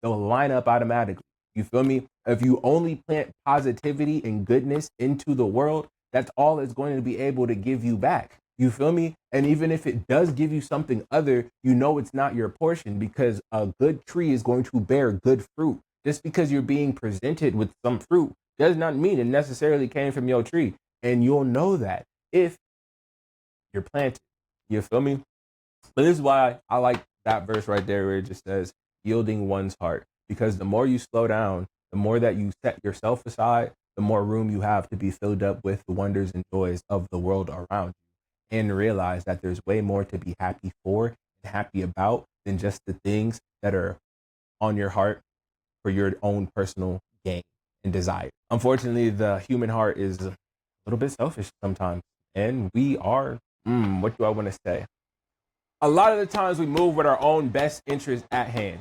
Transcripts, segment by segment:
they'll line up automatically. You feel me? If you only plant positivity and goodness into the world, that's all it's going to be able to give you back. You feel me? And even if it does give you something other, you know it's not your portion, because a good tree is going to bear good fruit. Just because you're being presented with some fruit does not mean it necessarily came from your tree. And you'll know that if you're planted. You feel me? But this is why I like that verse right there where it just says, yielding one's heart. Because the more you slow down, the more that you set yourself aside, the more room you have to be filled up with the wonders and joys of the world around you. And realize that there's way more to be happy for and happy about than just the things that are on your heart for your own personal gain and desire. Unfortunately, the human heart is a little bit selfish sometimes. And we are, what do I want to say? A lot of the times we move with our own best interest at hand.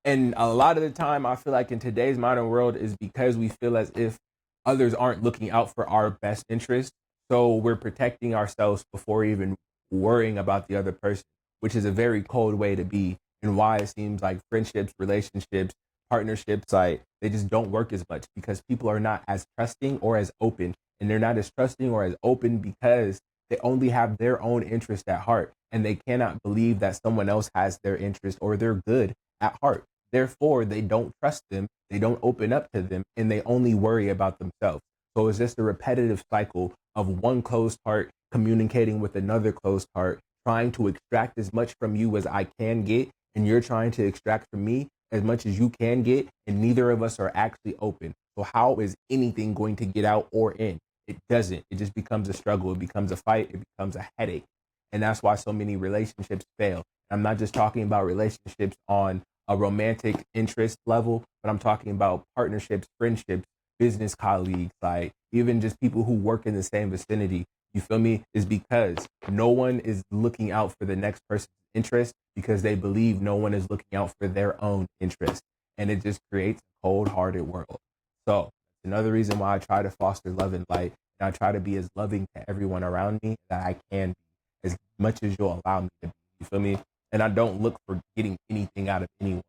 And a lot of the time, I feel like in today's modern world is because we feel as if others aren't looking out for our best interest. So we're protecting ourselves before even worrying about the other person, which is a very cold way to be, and why it seems like friendships, relationships, partnerships, like they just don't work as much because people are not as trusting or as open. And they're not as trusting or as open because they only have their own interest at heart, and they cannot believe that someone else has their interest or their good at heart. Therefore, they don't trust them, they don't open up to them, and they only worry about themselves. So it's just a repetitive cycle of one closed heart communicating with another closed heart, trying to extract as much from you as I can get, and you're trying to extract from me as much as you can get, and neither of us are actually open. So how is anything going to get out or in? It doesn't. It just becomes a struggle. It becomes a fight. It becomes a headache. And that's why so many relationships fail. I'm not just talking about relationships on a romantic interest level, but I'm talking about partnerships, friendships, business colleagues, like even just people who work in the same vicinity. You feel me? Is because no one is looking out for the next person's interest because they believe no one is looking out for their own interest. And it just creates a cold hearted world. So another reason why I try to foster love and light, and I try to be as loving to everyone around me that I can be, as much as you'll allow me to be. You feel me? And I don't look for getting anything out of anyone.